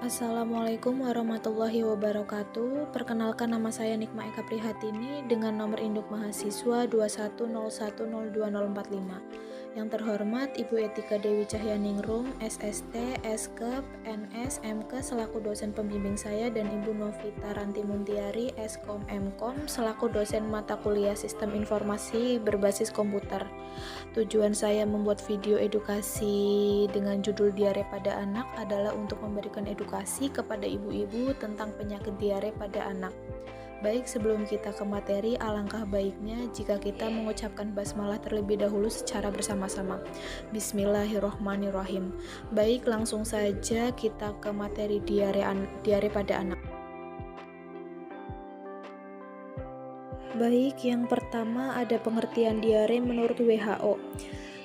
Assalamualaikum warahmatullahi wabarakatuh. Perkenalkan, nama saya Nikma Eka Prihatini dengan nomor induk mahasiswa 210102045. Yang terhormat Ibu Etika Dewi Cahyaningrum, SST, Skep, NS, MK selaku dosen pembimbing saya, dan Ibu Novita Ranti Muntiari, Skom, Mkom selaku dosen mata kuliah Sistem Informasi Berbasis Komputer. Tujuan saya membuat video edukasi dengan judul diare pada anak adalah untuk memberikan edukasi kepada ibu-ibu tentang penyakit diare pada anak. Baik, sebelum kita ke materi, alangkah baiknya jika kita mengucapkan basmalah terlebih dahulu secara bersama-sama. Bismillahirrohmanirrohim. Baik, langsung saja kita ke materi diare pada anak. Baik, yang pertama ada pengertian diare menurut WHO,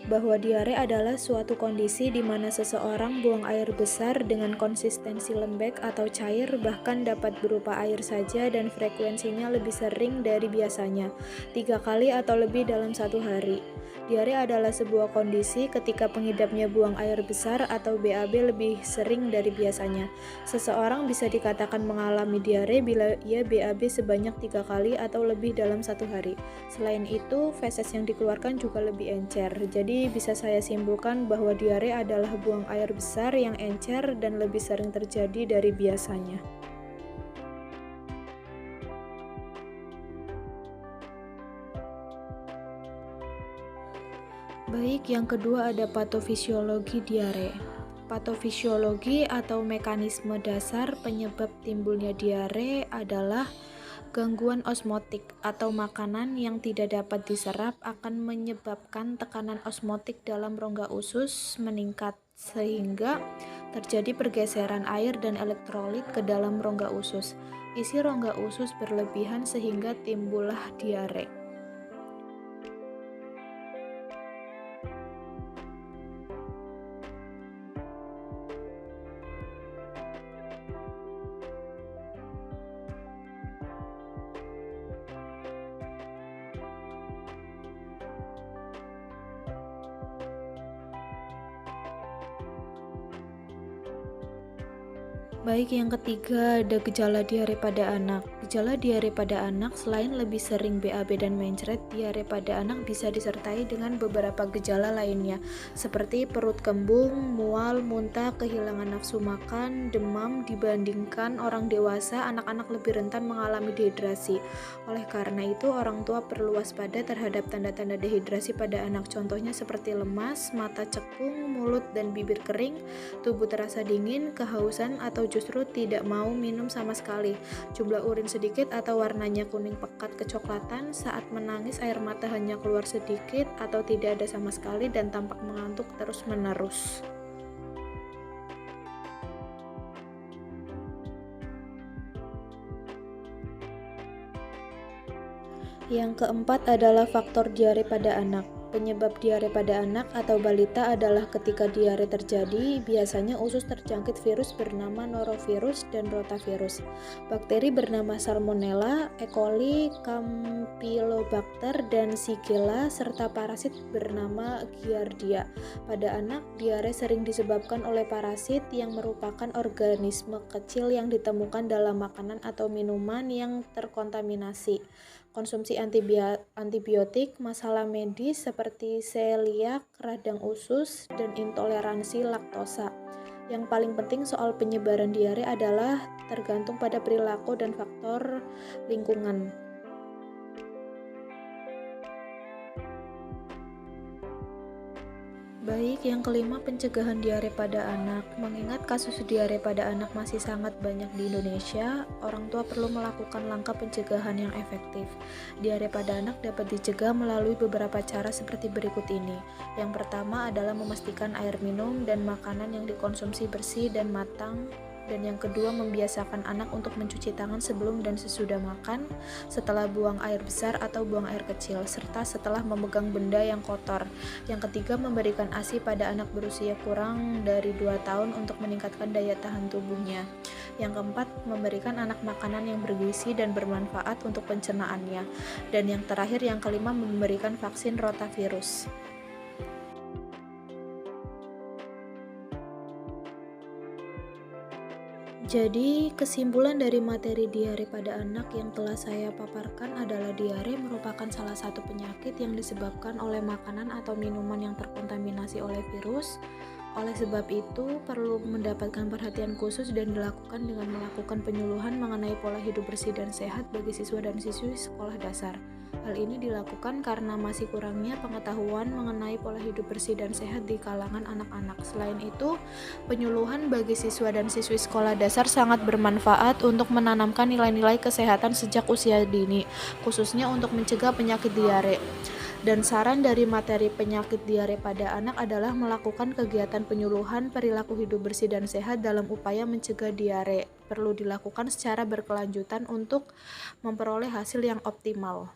bahwa diare adalah suatu kondisi di mana seseorang buang air besar dengan konsistensi lembek atau cair, bahkan dapat berupa air saja dan frekuensinya lebih sering dari biasanya, 3 kali atau lebih dalam satu hari. Diare adalah sebuah kondisi ketika pengidapnya buang air besar atau BAB lebih sering dari biasanya. Seseorang bisa dikatakan mengalami diare bila ia BAB sebanyak 3 kali atau lebih dalam satu hari. Selain itu, feses yang dikeluarkan juga lebih encer. Jadi bisa saya simpulkan bahwa diare adalah buang air besar yang encer dan lebih sering terjadi dari biasanya. Baik, yang kedua ada patofisiologi diare. Patofisiologi atau mekanisme dasar penyebab timbulnya diare adalah gangguan osmotik atau makanan yang tidak dapat diserap akan menyebabkan tekanan osmotik dalam rongga usus meningkat sehingga terjadi pergeseran air dan elektrolit ke dalam rongga usus. Isi rongga usus berlebihan sehingga timbullah diare. Baik, yang ketiga ada gejala diare pada anak. Gejala diare pada anak selain lebih sering BAB dan mencret, diare pada anak bisa disertai dengan beberapa gejala lainnya seperti perut kembung, mual, muntah, kehilangan nafsu makan, demam. Dibandingkan orang dewasa, anak-anak lebih rentan mengalami dehidrasi. Oleh karena itu, orang tua perlu waspada terhadap tanda-tanda dehidrasi pada anak. Contohnya seperti lemas, mata cekung, mulut dan bibir kering, tubuh terasa dingin, kehausan, atau justru tidak mau minum sama sekali. Jumlah urin sedikit atau warnanya kuning pekat kecoklatan. Saat menangis air mata hanya keluar sedikit atau tidak ada sama sekali dan tampak mengantuk terus-menerus. Yang keempat adalah faktor diare pada anak. Penyebab diare pada anak atau balita adalah ketika diare terjadi, biasanya usus terjangkit virus bernama norovirus dan rotavirus, bakteri bernama Salmonella, E. coli, Campylobacter, dan Shigella, serta parasit bernama Giardia. Pada anak, diare sering disebabkan oleh parasit yang merupakan organisme kecil yang ditemukan dalam makanan atau minuman yang terkontaminasi. Konsumsi antibiotik, masalah medis seperti celiak, radang usus, dan intoleransi laktosa. Yang paling penting soal penyebaran diare adalah tergantung pada perilaku dan faktor lingkungan. Baik, yang kelima pencegahan diare pada anak. Mengingat kasus diare pada anak masih sangat banyak di Indonesia, orang tua perlu melakukan langkah pencegahan yang efektif. Diare pada anak dapat dicegah melalui beberapa cara seperti berikut ini. Yang pertama adalah memastikan air minum dan makanan yang dikonsumsi bersih dan matang. Dan yang kedua, membiasakan anak untuk mencuci tangan sebelum dan sesudah makan, setelah buang air besar atau buang air kecil, serta setelah memegang benda yang kotor. Yang ketiga, memberikan ASI pada anak berusia kurang dari 2 tahun untuk meningkatkan daya tahan tubuhnya. Yang keempat, memberikan anak makanan yang bergizi dan bermanfaat untuk pencernaannya. Dan yang terakhir, yang kelima, memberikan vaksin rotavirus. Jadi, kesimpulan dari materi diare pada anak yang telah saya paparkan adalah diare merupakan salah satu penyakit yang disebabkan oleh makanan atau minuman yang terkontaminasi oleh virus. Oleh sebab itu, perlu mendapatkan perhatian khusus dan dilakukan dengan melakukan penyuluhan mengenai pola hidup bersih dan sehat bagi siswa dan siswi sekolah dasar. Hal ini dilakukan karena masih kurangnya pengetahuan mengenai pola hidup bersih dan sehat di kalangan anak-anak. Selain itu, penyuluhan bagi siswa dan siswi sekolah dasar sangat bermanfaat untuk menanamkan nilai-nilai kesehatan sejak usia dini, khususnya untuk mencegah penyakit diare. Dan saran dari materi penyakit diare pada anak adalah melakukan kegiatan penyuluhan perilaku hidup bersih dan sehat dalam upaya mencegah diare. Perlu dilakukan secara berkelanjutan untuk memperoleh hasil yang optimal.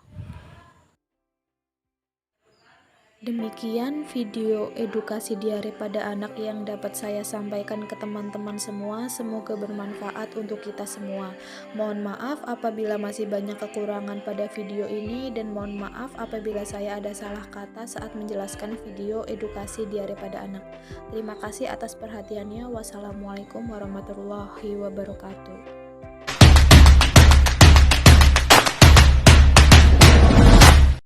Demikian video edukasi diare pada anak yang dapat saya sampaikan ke teman-teman semua. Semoga bermanfaat untuk kita semua. Mohon maaf apabila masih banyak kekurangan pada video ini, dan mohon maaf apabila saya ada salah kata saat menjelaskan video edukasi diare pada anak. Terima kasih atas perhatiannya. Wassalamualaikum warahmatullahi wabarakatuh.